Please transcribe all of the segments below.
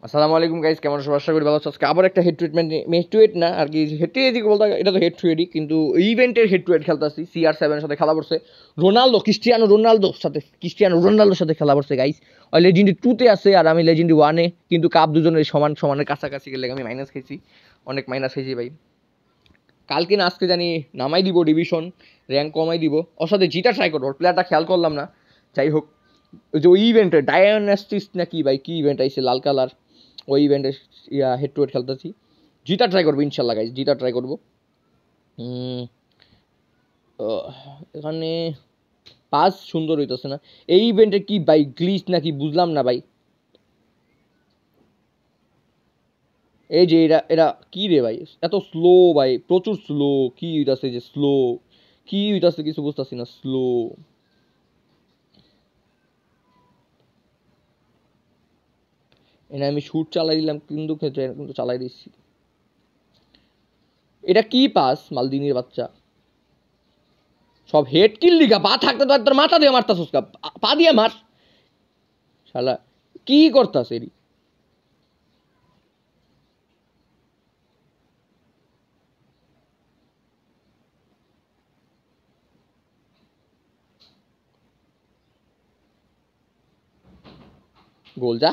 আসসালামু আলাইকুম গাইস, কেমন আছো? আশা করি ভালো আছো। আজকে আবার একটা head to head match to head না আর কি, হেড টু হেড বলতে এটা তো হেড টু হেডই, কিন্তু ইভেন্টের হেড টু হেড খেলতেছি। CR7 এর সাথে খেলা পড়ছে ক্রিস্টিয়ানো রোনালদোর সাথে খেলা পড়ছে গাইস। ওই লেজেন্ডি 2 তে আছে আর আমি লেজেন্ডি 1 এ, কিন্তু কাপ দুজনের সমানের কাছাকাছি গেলে আমি মাইনাস খেয়েছি, অনেক মাইনাস খেয়েছি ভাই। কালকে না আজকে জানি নামাই দিব ডিভিশন, র্যাঙ্ক কমাই দিব। ওর সাথে জিতা ট্রাই করবো, ওর প্লেয়ারটা খেয়াল করলাম না। যাই হোক, ওই যে ওই ইভেন্টে ডায়ানাস্টিস না কি ভাই, কি ইভেন্ট আইছে লাল কালার, ওই ইভেন্টে হেড টু হেড খেলতেছি। জিতা ট্রাই করবো ইনশাল্লাহ গাইজ, জিতা ট্রাই করবো। এখানে পাস সুন্দর হইতেছে না। এই ইভেন্টে কি ভাই গ্লিচ নাকি বুঝলাম না ভাই। এই যে এরা এরা কি রে ভাই, এত স্লো ভাই, প্রচুর স্লো। কি হইতাছে যে স্লো, কি হইতাছে কিছু বুঝতেছি না, স্লো। এনে আমি শুট চালাই দিলাম, কিন্তু চালাই দিচ্ছি। এটা কি পাস মালদিনির বাচ্চা, সব হেড কিল লিগা। পা থাকতে তো তোর মাথা দিয়ে মারতাছিস, পা দিয়ে মার শালা, কি করতাস এরি। গোল যা,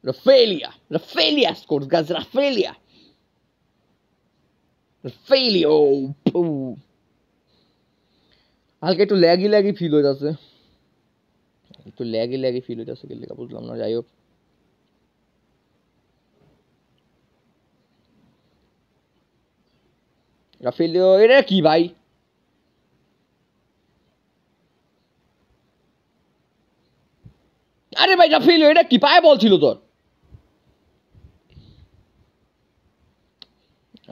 রাফেলিয়া স্কোরস গাইস, রাফেলিয়া হালকা একটু ল্যাগি ল্যাগি ফিল হইতাছে, একটু ল্যাগি ল্যাগি ফিল হইতাছে, কি লেখা বুঝলাম না। যাই হোক, রাফেলিও এটা কি ভাই, আরে ভাই রাফেলিও এটা কি, পায়ে বল ছিল তোর।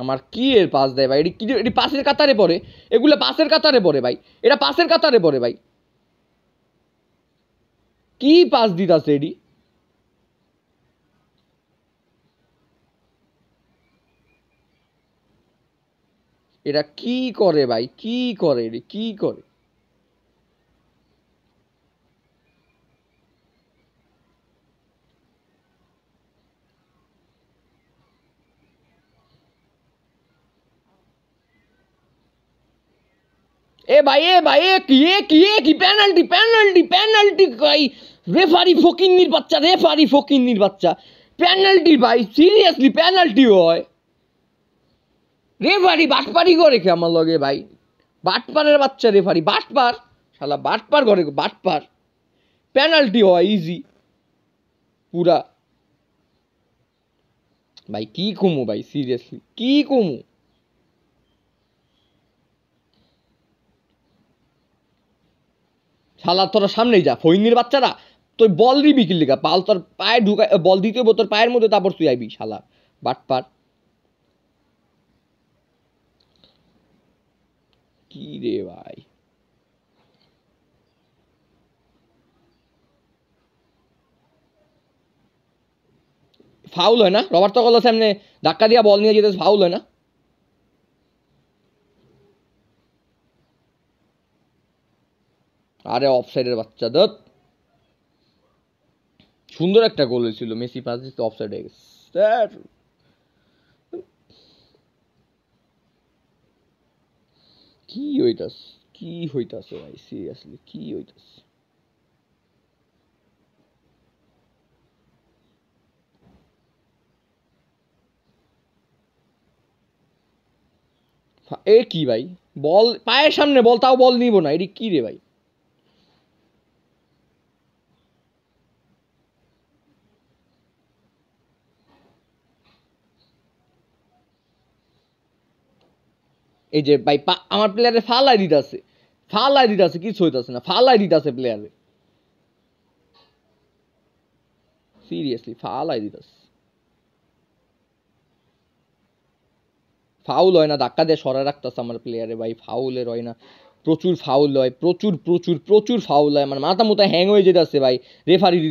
আমার কি এর পাস দেয় ভাই, এটি কি, এটি পাসের কাতারে পড়ে, এগুলো পাসের কাতারে পড়ে ভাই, এটা পাসের কাতারে পড়ে ভাই। কি পাস দিতাছে এডি, এরা কি করে ভাই, কি করে এডি, কি করে। এ কি পেনাল্টি পেনাল্টি পেনাল্টি ভাই। রেফারি ফকিন্নির বাচ্চা পেনাল্টি ভাই, সিরিয়াসলি পেনাল্টি হয়। রেফারি বাটপারি করে কে আমার লগে ভাই, বাটপারের বাচ্চা রেফারি, বাটপার শালা, বাটপার করে, বাটপার। পেনাল্টি হয় ইজি পুরা। ভাই কি কমু ভাই, সিরিয়াসলি কি কমু। শালা তোরা সামনেই যা, ফইনির বাচ্চারা। তুই বল দিবি কি লিগা, পাল তোর পায়ে ঢুকায়, বল দিতে হইব তোর পায়ের মধ্যে, তারপর তুই আইবি শালা, বাটপার। কি রে ভাই, ফাউল হয় না? রবার্তো কার্লোস সামনে ধাক্কা দিয়া বল নিয়ে যেতে ফাউল হয় না? আরে অফসাইডের বাচ্চা দত। সুন্দর একটা গোল হয়েছিল, মেসি পাস দিতে অফসাইড হয়ে গেছে স্যার। কি হইতাস, কি হইতাছে ভাই, সিরিয়াসলি কি হইতাস। এ কি ভাই, বল পায়ের সামনে বল, তাও বল নিব না, এটি কি রে ভাই। এই যে ভাই আমার প্লেয়ারে ফালাই দিতে আছে, কিছু হইতাছে না, ফালাই দিতেছে প্লেয়ারে, সিরিয়াসলি ফালাই দিতেছে। ফাউল হয় না, ধাক্কা দিয়ে সরায় রাখতেছে আমার প্লেয়ারে ভাই, ফাউলের হয় না। প্রচুর ফাউল হয়, প্রচুর প্রচুর প্রচুর ফাউল হয়, মানে মাথা মুথা হ্যাং হয়ে যেতেছে ভাই। রেফারির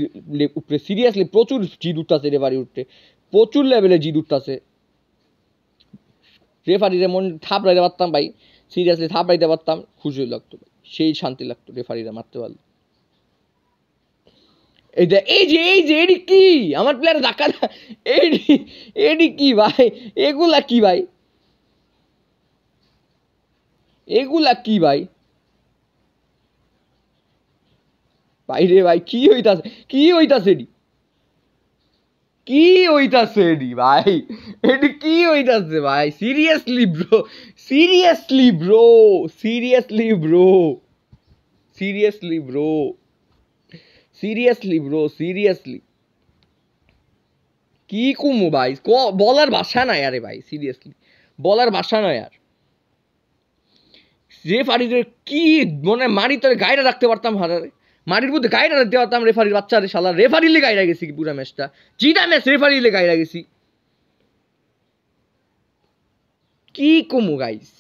উপরে সিরিয়াসলি প্রচুর জিদ উঠতেছে, রেফারি উঠতে প্রচুর লেভেলে জিদ উঠতেছে। রেফারির এমন থাপড়াইতে পারতাম ভাই, সিরিয়াসলি থাপড়াইতে পারতাম, খুশি লাগতো ভাই, সেই শান্তি লাগতো রেফারিরা মারতে পারলে। এই যে এডি কি আমার প্লেয়ার ধাক্কা এডি এডি কি ভাই এগুলা কি ভাই এগুলা কি ভাই ভাই রে ভাই কি হইতাছে এডি কি হইতাছে এডি ভাই এডি কি হইতাছে ভাই seriously bro seriously bro seriously bro seriously bro seriously bro seriously কি কুমু ভাই বলার ভাষা নাই আরে ভাই সিরিয়াসলি বলার ভাষা নয় আর রেফারিদের কি মনে মারি তোর গাইডা রাখতে পারতাম হারারে মারির মধ্যে গাইডা রাখতে পারতাম রেফারির বাচ্চারে শালা রেফারিলে গাইডা গেছি কি পুরা ম্যাচটা জিটা ম্যাচ রেফারিলে গাইডা গেছি কি কমু গাইস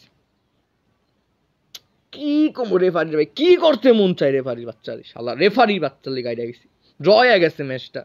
কি কমু রেফারির ভাই কি করতে মন চায় রেফারির বাচ্চারে শালা রেফারির বাচ্চালে গাইডা গেছি ড্র হয়ে গেছে ম্যাচটা